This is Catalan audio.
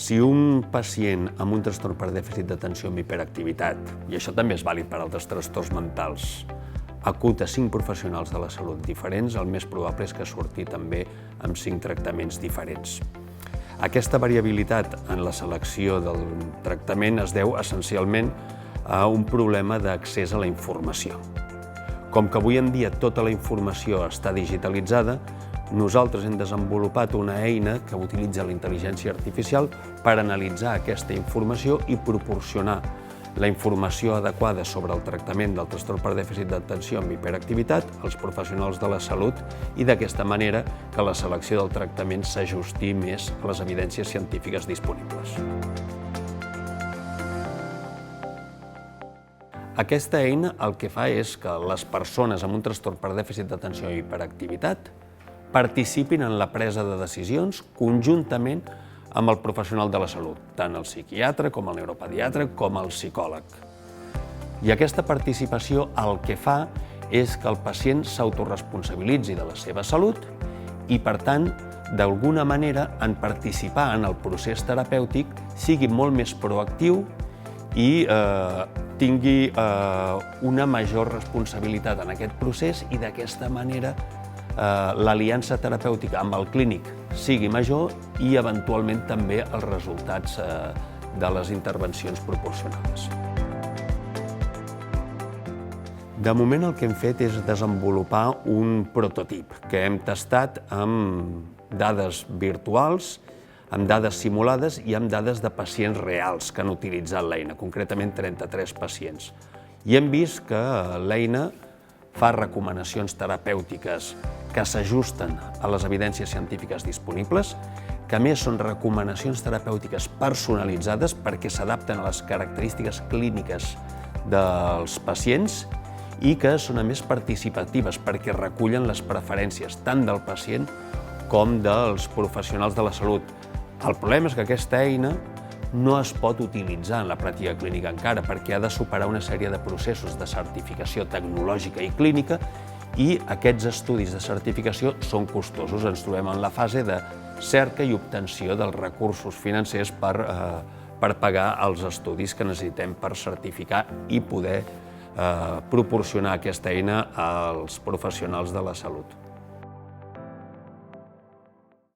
Si un pacient amb un trastorn per dèficit d'atenció amb hiperactivitat, i això també és vàlid per a altres trastorns mentals, acut a 5 professionals de la salut diferents, el més probable és que surti també amb 5 tractaments diferents. Aquesta variabilitat en la selecció del tractament es deu essencialment a un problema d'accés a la informació. Com que avui en dia tota la informació està digitalitzada, nosaltres hem desenvolupat una eina que utilitza la intel·ligència artificial per analitzar aquesta informació i proporcionar la informació adequada sobre el tractament del trastorn per dèficit d'atenció amb hiperactivitat als professionals de la salut i d'aquesta manera que la selecció del tractament s'ajusti més a les evidències científiques disponibles. Aquesta eina el que fa és que les persones amb un trastorn per dèficit d'atenció i hiperactivitat participin en la presa de decisions conjuntament amb el professional de la salut, tant el psiquiatre com el neuropediatre com el psicòleg. I aquesta participació el que fa és que el pacient s'autoresponsabilitzi de la seva salut i, per tant, d'alguna manera, en participar en el procés terapèutic, sigui molt més proactiu i tingui una major responsabilitat en aquest procés i d'aquesta manera l'aliança terapèutica amb el clínic sigui major i eventualment també els resultats de les intervencions proporcionades. De moment el que hem fet és desenvolupar un prototip que hem tastat amb dades virtuals, amb dades simulades i amb dades de pacients reals que han utilitzat l'eina, concretament 33 pacients. I hem vist que l'eina fa recomanacions terapèutiques que s'ajusten a les evidències científiques disponibles, que a més són recomanacions terapèutiques personalitzades perquè s'adapten a les característiques clíniques dels pacients i que són a més participatives perquè recullen les preferències tant del pacient com dels professionals de la salut. El problema és que aquesta eina no es pot utilitzar en la pràctica clínica encara perquè ha de superar una sèrie de processos de certificació tecnològica i clínica i aquests estudis de certificació són costosos. Ens trobem en la fase de cerca i obtenció dels recursos financers per pagar els estudis que necessitem per certificar i poder proporcionar aquesta eina als professionals de la salut.